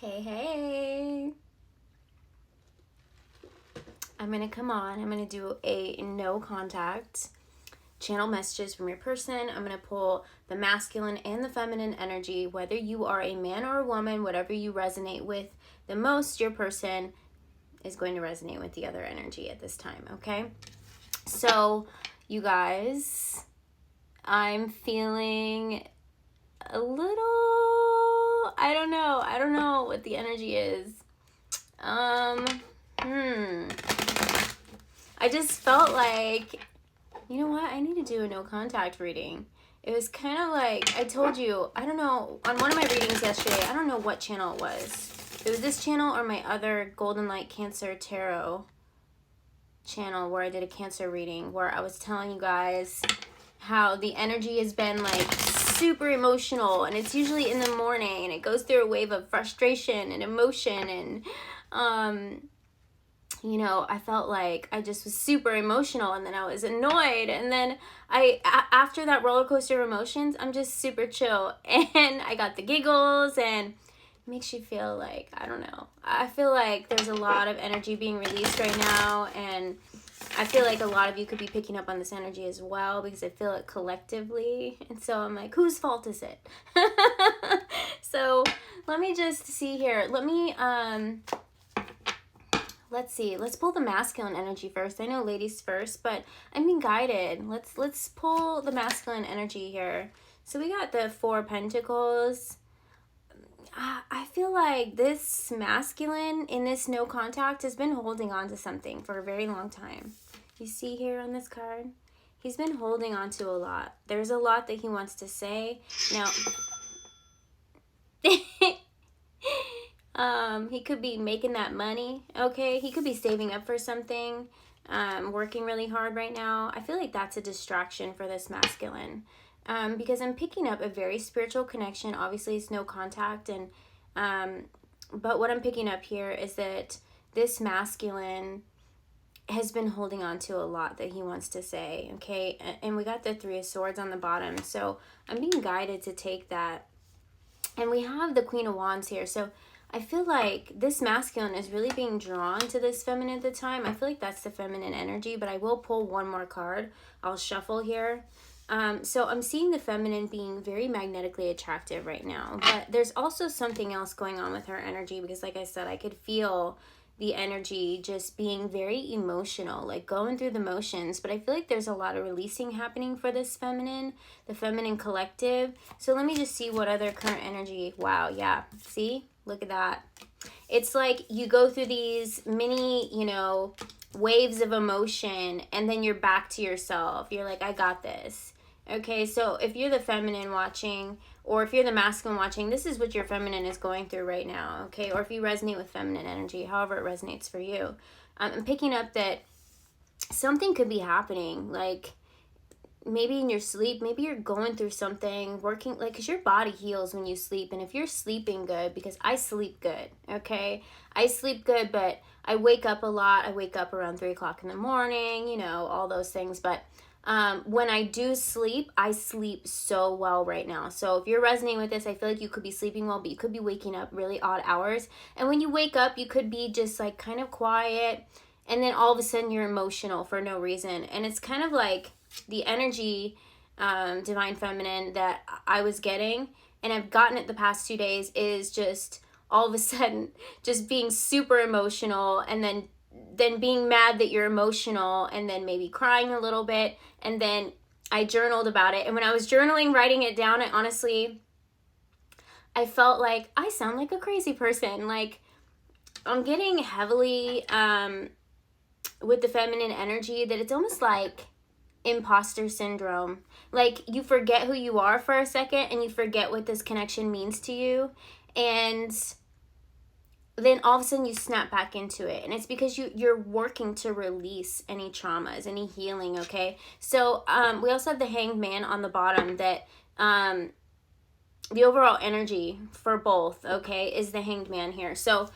Hey. I'm going to come on. I'm going to do a no contact channel messages from your person. I'm going to pull the masculine and the feminine energy, whether you are a man or a woman, whatever you resonate with the most, your person is going to resonate with the other energy at this time, okay? So, you guys, I'm feeling a little, I don't know what the energy is. I just felt like, you know what, I need to do a no contact reading. It was kind of like, I told you, I don't know, on one of my readings yesterday, I don't know what channel it was. It was this channel or my other Golden Light Cancer Tarot channel where I did a Cancer reading, where I was telling you guys how the energy has been like super emotional, and it's usually in the morning, and it goes through a wave of frustration and emotion, and you know, I felt like I just was super emotional, and then I was annoyed, and then after that roller coaster of emotions, I'm just super chill, and I got the giggles, and it makes you feel like, I don't know, I feel like there's a lot of energy being released right now, and I feel like a lot of you could be picking up on this energy as well, because I feel it collectively, and so I'm like, whose fault is it? So let me just see here. Let's see. Let's pull the masculine energy first. I know ladies first, but I'm being guided. Let's pull the masculine energy here. So we got the Four of Pentacles. I feel like this masculine in this no contact has been holding on to something for a very long time. You see here on this card? He's been holding on to a lot. There's a lot that he wants to say. Now, he could be making that money, okay? He could be saving up for something, working really hard right now. I feel like that's a distraction for this masculine, because I'm picking up a very spiritual connection. Obviously, it's no contact, and but what I'm picking up here is that this masculine has been holding on to a lot that he wants to say, okay? And we got the Three of Swords on the bottom, so I'm being guided to take that. And we have the Queen of Wands here, so I feel like this masculine is really being drawn to this feminine at the time. I feel like that's the feminine energy, but I will pull one more card. I'll shuffle here. So I'm seeing the feminine being very magnetically attractive right now, but there's also something else going on with her energy, because like I said, I could feel the energy just being very emotional, like going through the motions, but I feel like there's a lot of releasing happening for this feminine, the feminine collective. So let me just see what other current energy. Wow, yeah, see? Look at that. It's like you go through these mini, you know, waves of emotion, and then you're back to yourself. You're like, I got this. Okay, so if you're the feminine watching, or if you're the masculine watching, this is what your feminine is going through right now, okay? Or if you resonate with feminine energy, however it resonates for you. I'm picking up that something could be happening, like maybe in your sleep, maybe you're going through something, working, like, because your body heals when you sleep, and if you're sleeping good, because I sleep good, okay? I sleep good, but I wake up a lot. I wake up around 3 o'clock in the morning, you know, all those things, but when I do sleep, I sleep so well right now. So if you're resonating with this, I feel like you could be sleeping well, but you could be waking up really odd hours. And when you wake up, you could be just like kind of quiet, and then all of a sudden you're emotional for no reason. And it's kind of like the energy, divine feminine, that I was getting, and I've gotten it the past 2 days, is just all of a sudden just being super emotional, and then being mad that you're emotional, and then maybe crying a little bit. And then I journaled about it, and when I was journaling, writing it down, I felt like I sound like a crazy person. Like, I'm getting heavily with the feminine energy that it's almost like imposter syndrome. Like, you forget who you are for a second, and you forget what this connection means to you, and then all of a sudden you snap back into it, and it's because you're working to release any traumas, any healing, okay? So we also have the Hanged Man on the bottom, that the overall energy for both, okay, is the Hanged Man here. So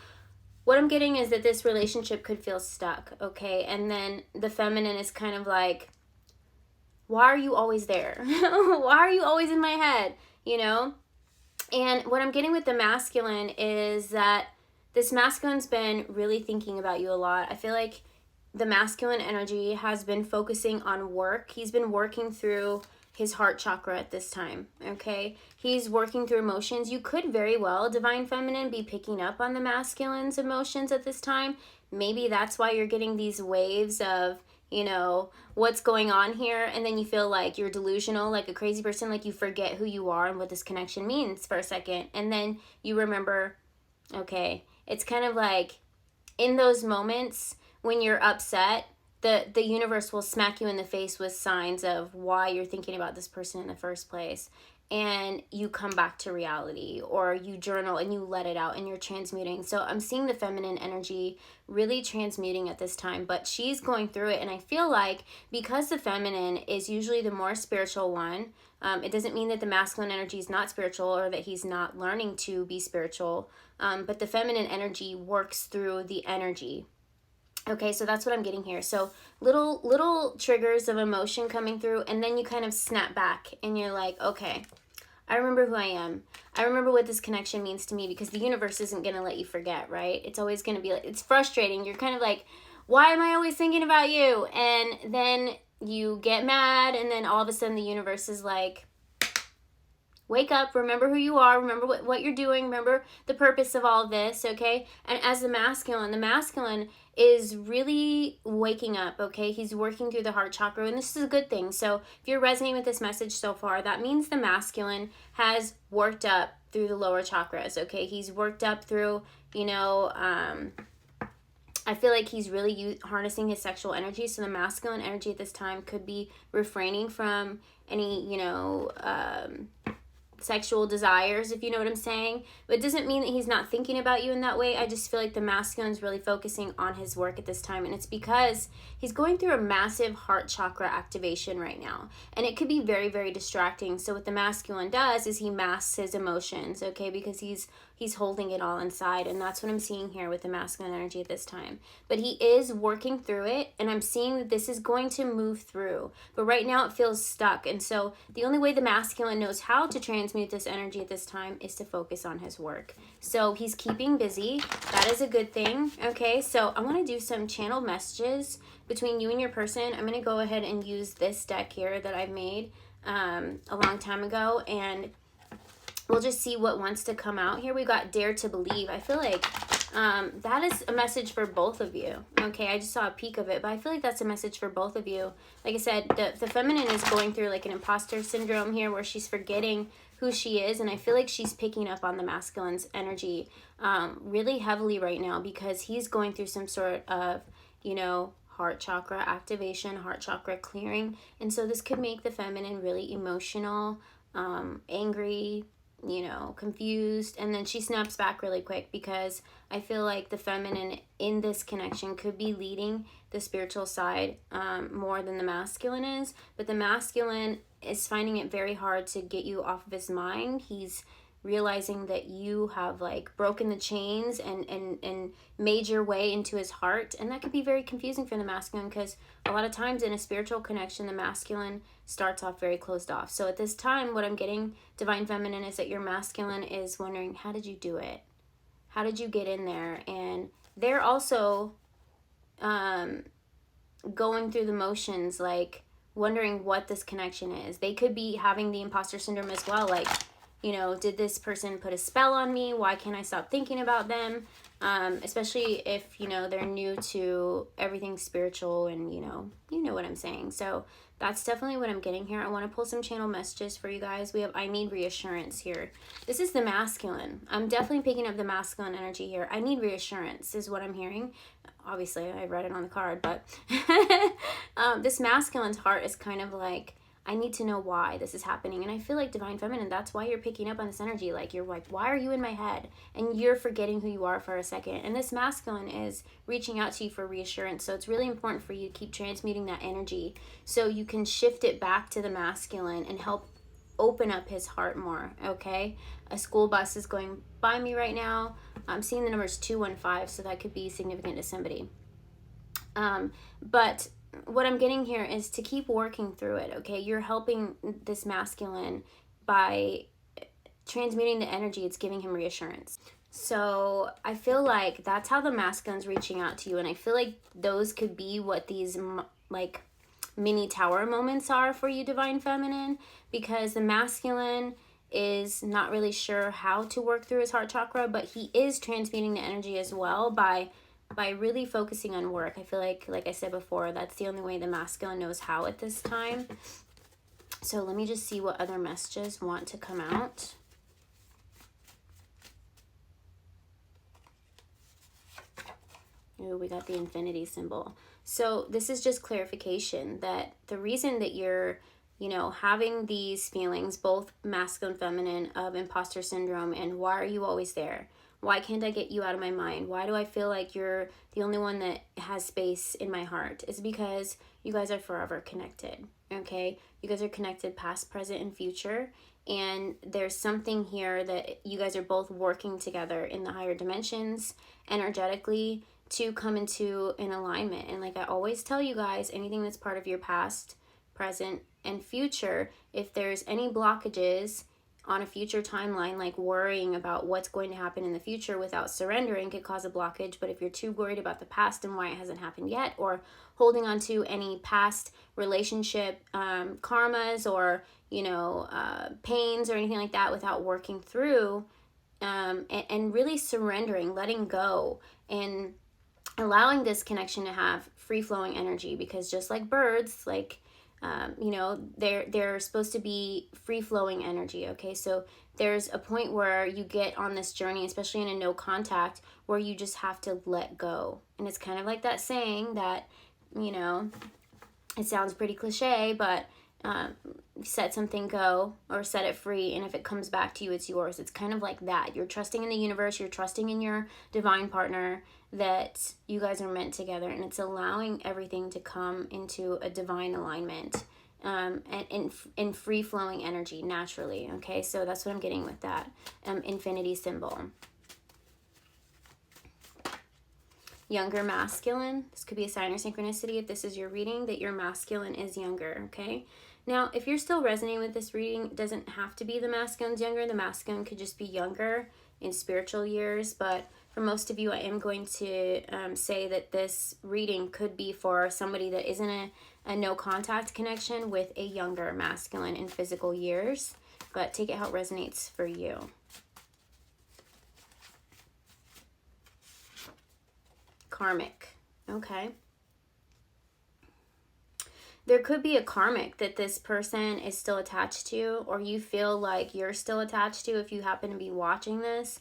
what I'm getting is that this relationship could feel stuck, okay? And then the feminine is kind of like, why are you always there? Why are you always in my head, you know? And what I'm getting with the masculine is that this masculine's been really thinking about you a lot. I feel like the masculine energy has been focusing on work. He's been working through his heart chakra at this time, okay? He's working through emotions. You could very well, Divine Feminine, be picking up on the masculine's emotions at this time. Maybe that's why you're getting these waves of, you know, what's going on here, and then you feel like you're delusional, like a crazy person, like you forget who you are and what this connection means for a second, and then you remember, okay, it's kind of like in those moments when you're upset, the universe will smack you in the face with signs of why you're thinking about this person in the first place, and you come back to reality, or you journal and you let it out and you're transmuting. So I'm seeing the feminine energy really transmuting at this time, but she's going through it. And I feel like because the feminine is usually the more spiritual one, it doesn't mean that the masculine energy is not spiritual or that he's not learning to be spiritual, but the feminine energy works through the energy. Okay, so that's what I'm getting here. So little triggers of emotion coming through, and then you kind of snap back and you're like, okay, I remember who I am. I remember what this connection means to me, because the universe isn't going to let you forget, right? It's always going to be like, it's frustrating. You're kind of like, why am I always thinking about you? And then you get mad, and then all of a sudden the universe is like, wake up, remember who you are, remember what you're doing, remember the purpose of all of this, okay? And as the masculine is really waking up, okay? He's working through the heart chakra, and this is a good thing. So if you're resonating with this message so far, that means the masculine has worked up through the lower chakras, okay? He's worked up through, you know, I feel like he's really harnessing his sexual energy. So the masculine energy at this time could be refraining from any, you know, sexual desires, if you know what I'm saying. But it doesn't mean that he's not thinking about you in that way. I just feel like the masculine's really focusing on his work at this time, and it's because he's going through a massive heart chakra activation right now, and it could be very, very distracting. So what the masculine does is he masks his emotions, okay, because he's holding it all inside, and that's what I'm seeing here with the masculine energy at this time. But he is working through it, and I'm seeing that this is going to move through, but right now it feels stuck. And so the only way the masculine knows how to transmute this energy at this time is to focus on his work. So he's keeping busy. That is a good thing, okay? So I want to do some channeled messages between you and your person. I'm going to go ahead and use this deck here that I made a long time ago, and we'll just see what wants to come out here. We got Dare to Believe. I feel like that is a message for both of you. Okay, I just saw a peek of it, but I feel like that's a message for both of you. Like I said, the feminine is going through like an imposter syndrome here, where she's forgetting who she is, and I feel like she's picking up on the masculine's energy really heavily right now, because he's going through some sort of, you know, heart chakra activation, heart chakra clearing. And so this could make the feminine really emotional, angry, you know, confused, and then she snaps back really quick, because I feel like the feminine in this connection could be leading the spiritual side more than the masculine is. But the masculine is finding it very hard to get you off of his mind. He's realizing that you have like broken the chains and made your way into his heart, and that could be very confusing for the masculine, because a lot of times in a spiritual connection the masculine starts off very closed off. So at this time, what I'm getting, Divine Feminine, is that your masculine is wondering, how did you do it? How did you get in there? And they're also going through the motions, like wondering what this connection is. They could be having the imposter syndrome as well, like, you know, did this person put a spell on me? Why can't I stop thinking about them? Especially if, you know, they're new to everything spiritual, and, you know what I'm saying. So that's definitely what I'm getting here. I want to pull some channel messages for you guys. We have I need reassurance here. This is the masculine. I'm definitely picking up the masculine energy here. I need reassurance is what I'm hearing. Obviously, I read it on the card, but this masculine's heart is kind of like, I need to know why this is happening. And I feel like Divine Feminine, that's why you're picking up on this energy. Like, you're like, why are you in my head? And you're forgetting who you are for a second. And this masculine is reaching out to you for reassurance. So it's really important for you to keep transmuting that energy so you can shift it back to the masculine and help open up his heart more, okay? A school bus is going by me right now. I'm seeing the numbers 215, so that could be significant to somebody. But what I'm getting here is to keep working through it, okay? You're helping this masculine by transmuting the energy, it's giving him reassurance. So I feel like that's how the masculine's reaching out to you. And I feel like those could be what these like mini tower moments are for you, Divine Feminine, because the masculine is not really sure how to work through his heart chakra, but he is transmuting the energy as well by really focusing on work. I feel like I said before, that's the only way the masculine knows how at this time. So let me just see what other messages want to come out. Ooh, we got the infinity symbol. So this is just clarification that the reason that you're, you know, having these feelings, both masculine, feminine, of imposter syndrome, and why are you always there? Why can't I get you out of my mind? Why do I feel like you're the only one that has space in my heart? Is because you guys are forever connected, okay? You guys are connected past, present, and future. And there's something here that you guys are both working together in the higher dimensions, energetically, to come into an alignment. And like I always tell you guys, anything that's part of your past, present, and future, if there's any blockages on a future timeline, like worrying about what's going to happen in the future without surrendering, could cause a blockage. But if you're too worried about the past and why it hasn't happened yet, or holding on to any past relationship karmas, or you know, pains or anything like that without working through and really surrendering, letting go, and allowing this connection to have free-flowing energy. Because just like birds, like you know, they're supposed to be free-flowing energy, okay? So there's a point where you get on this journey, especially in a no contact, where you just have to let go. And it's kind of like that saying that, you know, it sounds pretty cliche, but set something go, or set it free, and if it comes back to you, it's yours. It's kind of like that. You're trusting in the universe, you're trusting in your divine partner, that you guys are meant together, and it's allowing everything to come into a divine alignment, and in free-flowing energy naturally, okay? So that's what I'm getting with that infinity symbol. Younger masculine, this could be a sign or synchronicity if this is your reading, that your masculine is younger, okay? Now, if you're still resonating with this reading, it doesn't have to be the masculine's younger. The masculine could just be younger in spiritual years, but for most of you, I am going to say that this reading could be for somebody that is in a no contact connection with a younger masculine in physical years, but take it how it resonates for you. Karmic, okay. There could be a karmic that this person is still attached to, or you feel like you're still attached to if you happen to be watching this.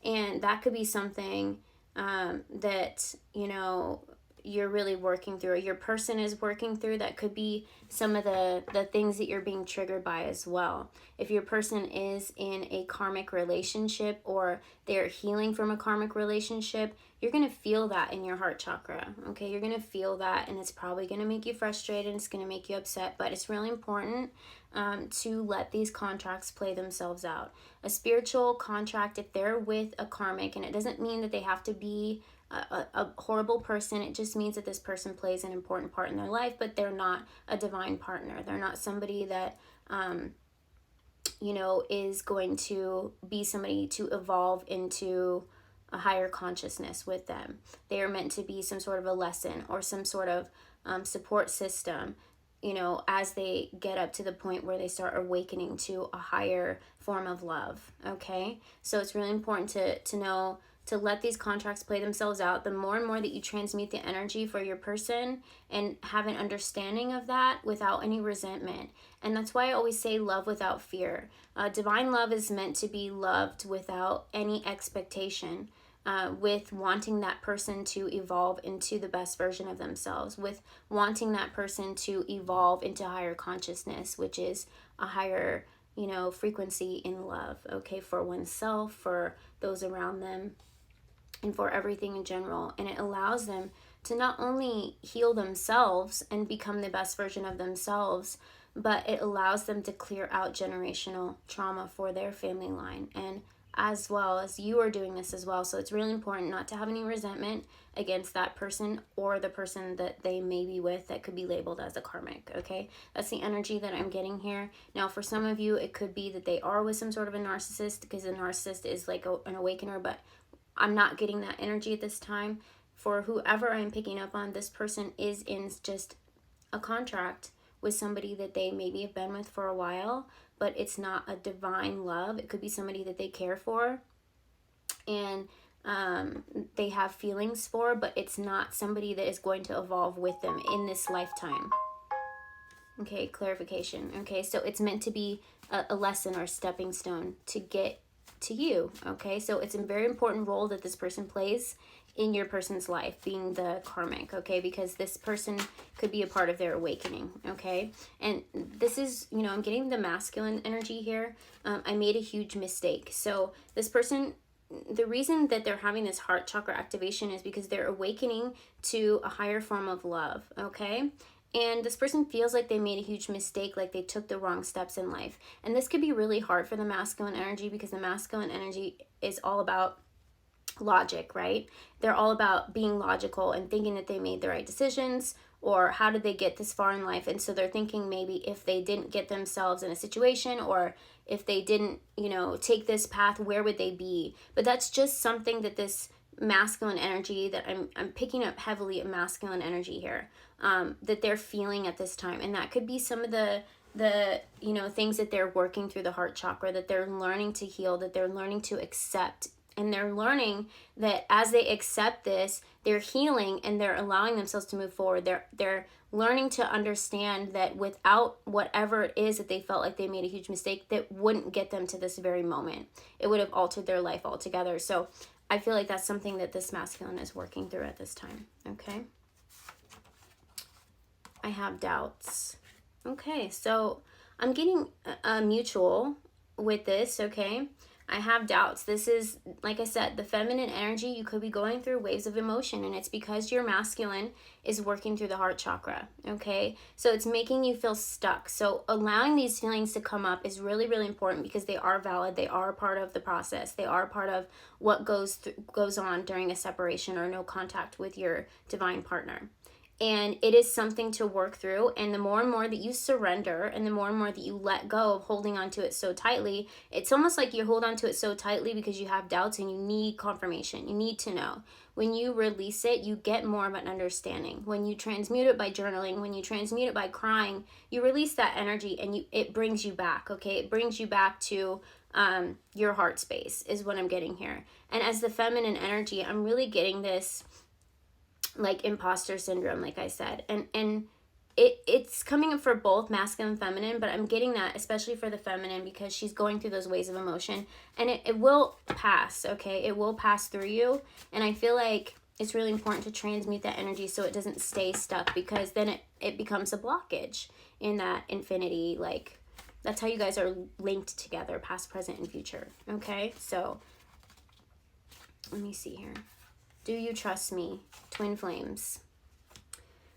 And that could be something that, you know, you're really working through, or your person is working through. That could be some of the things that you're being triggered by as well. If your person is in a karmic relationship, or they're healing from a karmic relationship, you're going to feel that in your heart chakra, okay? You're going to feel that, and it's probably going to make you frustrated. It's going to make you upset, but it's really important to let these contracts play themselves out. A spiritual contract, if they're with a karmic, and it doesn't mean that they have to be a horrible person, it just means that this person plays an important part in their life, but they're not a divine partner. They're not somebody that, you know, is going to be somebody to evolve into a higher consciousness with them. They are meant to be some sort of a lesson, or some sort of support system, you know, as they get up to the point where they start awakening to a higher form of love, okay? So it's really important to know, to let these contracts play themselves out. The more and more that you transmute the energy for your person and have an understanding of that without any resentment. And that's why I always say love without fear. Divine love is meant to be loved without any expectation, with wanting that person to evolve into the best version of themselves, with wanting that person to evolve into higher consciousness, which is a higher, you know, frequency in love, okay, for oneself, for those around them, and for everything in general. And it allows them to not only heal themselves and become the best version of themselves, but it allows them to clear out generational trauma for their family line. And as well as you are doing this as well. So it's really important not to have any resentment against that person or the person that they may be with that could be labeled as a karmic, okay? That's the energy that I'm getting here. Now, for some of you, it could be that they are with some sort of a narcissist, because a narcissist is like an awakener, but I'm not getting that energy at this time. For whoever I'm picking up on, this person is in just a contract with somebody that they maybe have been with for a while, but it's not a divine love. It could be somebody that they care for and they have feelings for, but it's not somebody that is going to evolve with them in this lifetime. Okay, clarification. Okay, so it's meant to be a lesson or a stepping stone to get to you. Okay, so it's a very important role that this person plays in your person's life, being the karmic, okay, because this person could be a part of their awakening, okay? And this is, you know, I'm getting the masculine energy here. I made a huge mistake. So this person, the reason that they're having this heart chakra activation is because they're awakening to a higher form of love, okay? And this person feels like they made a huge mistake, like they took the wrong steps in life. And this could be really hard for the masculine energy, because the masculine energy is all about logic, right? They're all about being logical and thinking that they made the right decisions, or how did they get this far in life. And so they're thinking maybe if they didn't get themselves in a situation, or if they didn't, you know, take this path, where would they be? But that's just something that this masculine energy that I'm picking up heavily, a masculine energy here, that they're feeling at this time. And that could be some of the you know, things that they're working through the heart chakra, that they're learning to heal, that they're learning to accept. And they're learning that as they accept this, they're healing and they're allowing themselves to move forward. They're learning to understand that without whatever it is that they felt like they made a huge mistake, that wouldn't get them to this very moment. It would have altered their life altogether. So I feel like that's something that this masculine is working through at this time, okay? I have doubts. Okay, so I'm getting a mutual with this, okay? I have doubts. This is, like I said, the feminine energy. You could be going through waves of emotion, and it's because your masculine is working through the heart chakra, okay? So it's making you feel stuck. So allowing these feelings to come up is really, really important, because they are valid. They are a part of the process. They are part of what goes on during a separation or no contact with your divine partner. And it is something to work through. And the more and more that you surrender, and the more and more that you let go of holding on to it so tightly, it's almost like you hold on to it so tightly because you have doubts and you need confirmation. You need to know. When you release it, you get more of an understanding. When you transmute it by journaling, when you transmute it by crying, you release that energy and it brings you back, okay? It brings you back to your heart space is what I'm getting here. And as the feminine energy, I'm really getting this like imposter syndrome, like I said, and it's coming up for both masculine and feminine, but I'm getting that especially for the feminine because she's going through those waves of emotion, and it will pass, okay? It will pass through you, and I feel like it's really important to transmute that energy so it doesn't stay stuck, because then it becomes a blockage in that infinity. Like, that's how you guys are linked together, past, present, and future, okay? So let me see here. Do you trust me? Twin flames.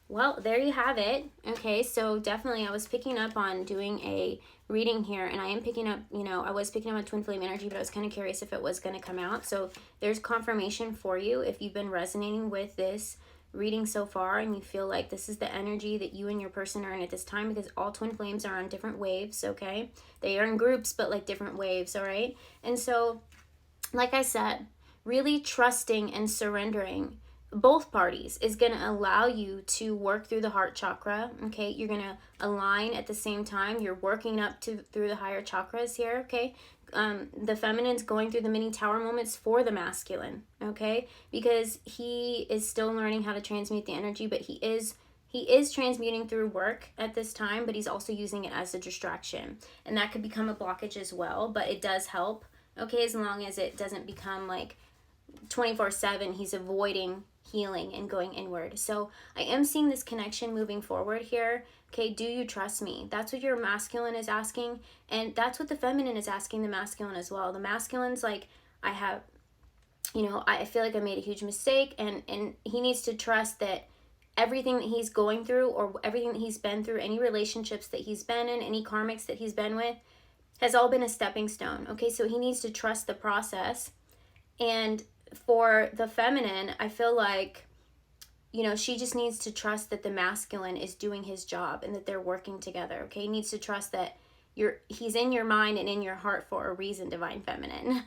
Well, there you have it. Okay, so definitely I was picking up on doing a reading here, and I am picking up, you know, I was picking up on twin flame energy, but I was kind of curious if it was going to come out. So there's confirmation for you if you've been resonating with this reading so far and you feel like this is the energy that you and your person are in at this time, because all twin flames are on different waves, okay? They are in groups, but like different waves, all right? And so, like I said, really trusting and surrendering both parties is going to allow you to work through the heart chakra, okay? You're going to align at the same time. You're working up through the higher chakras here, okay? The feminine's going through the mini tower moments for the masculine, okay? Because he is still learning how to transmute the energy, but he is transmuting through work at this time, but he's also using it as a distraction. And that could become a blockage as well, but it does help, okay? As long as it doesn't become like 24/7, he's avoiding healing and going inward. So I am seeing this connection moving forward here. Okay, do you trust me? That's what your masculine is asking, and that's what the feminine is asking the masculine as well. The masculine's like, I feel like I made a huge mistake, and he needs to trust that everything that he's going through, or everything that he's been through, any relationships that he's been in, any karmics that he's been with, has all been a stepping stone. Okay, so he needs to trust the process. And for the feminine, I feel like, you know, she just needs to trust that the masculine is doing his job and that they're working together. Okay, he needs to trust that he's in your mind and in your heart for a reason, divine feminine.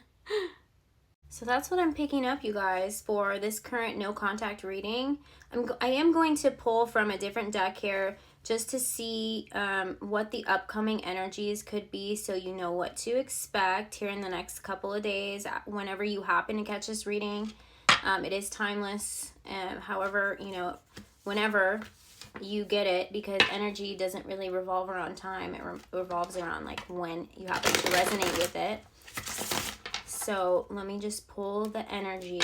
So that's what I'm picking up, you guys, for this current no contact reading. I am going to pull from a different deck here just to see what the upcoming energies could be, so you know what to expect here in the next couple of days whenever you happen to catch this reading. It is timeless, however, you know, whenever you get it, because energy doesn't really revolve around time. It revolves around like when you happen to resonate with it. So let me just pull the energy.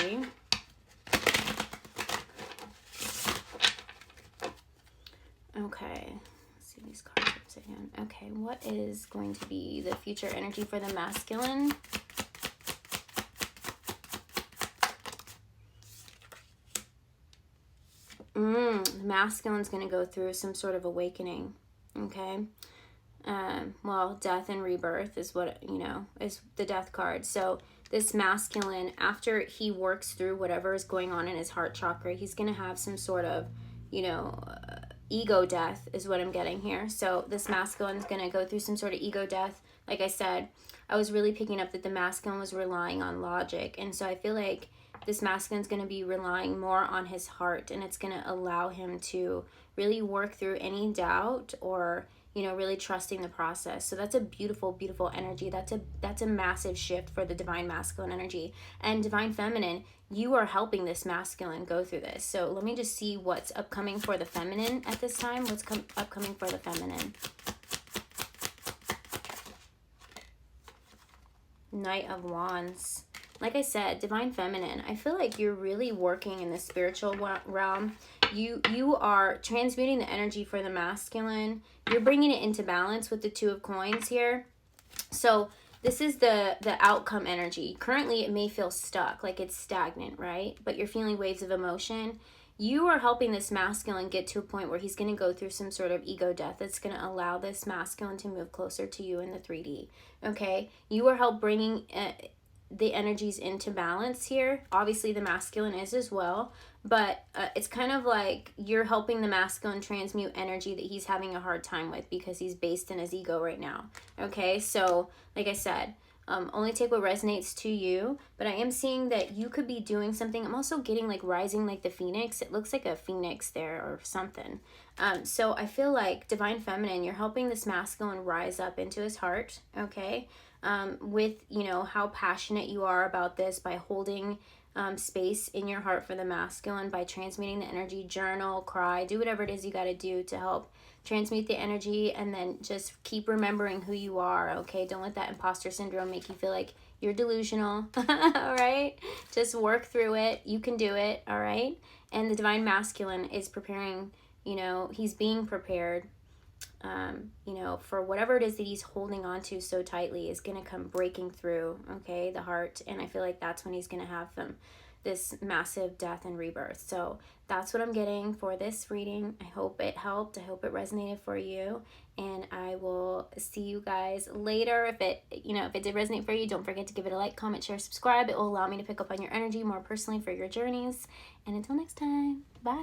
Okay, let's see these cards upside down. Okay, what is going to be the future energy for the masculine? The masculine's going to go through some sort of awakening, okay? Well, death and rebirth is what, you know, is the death card. So this masculine, after he works through whatever is going on in his heart chakra, he's going to have some sort of, you know, ego death is what I'm getting here. So this masculine's going to go through some sort of ego death. Like I said, I was really picking up that the masculine was relying on logic. And so I feel like this masculine's going to be relying more on his heart, and it's going to allow him to really work through any doubt or, you know, really trusting the process. So that's a beautiful, beautiful energy. That's a massive shift for the divine masculine energy. And divine feminine, you are helping this masculine go through this. So let me just see what's upcoming for the feminine at this time. What's upcoming for the feminine? Knight of Wands. Like I said, divine feminine, I feel like you're really working in the spiritual realm. You are transmuting the energy for the masculine. You're bringing it into balance with the Two of Coins here. So this is the outcome energy. Currently, it may feel stuck, like it's stagnant, right? But you're feeling waves of emotion. You are helping this masculine get to a point where he's going to go through some sort of ego death that's going to allow this masculine to move closer to you in the 3D, okay? You are help bringing the energies into balance here. Obviously, the masculine is as well, but it's kind of like you're helping the masculine transmute energy that he's having a hard time with because he's based in his ego right now, okay? So, like I said, only take what resonates to you, but I am seeing that you could be doing something. I'm also getting like rising like the phoenix. It looks like a phoenix there or something. So I feel like divine feminine, you're helping this masculine rise up into his heart, okay? With, you know, how passionate you are about this by holding space in your heart for the masculine, by transmuting the energy, journal, cry, do whatever it is you got to do to help transmute the energy, and then just keep remembering who you are, okay? Don't let that imposter syndrome make you feel like you're delusional, all right? Just work through it. You can do it, all right? And the divine masculine is preparing, you know, he's being prepared, you know, for whatever it is that he's holding on to so tightly is going to come breaking through, okay, the heart. And I feel like that's when he's going to have this massive death and rebirth. So that's what I'm getting for this reading. I hope it helped. I hope it resonated for you. And I will see you guys later. If it did resonate for you, don't forget to give it a like, comment, share, subscribe. It will allow me to pick up on your energy more personally for your journeys. And until next time, bye.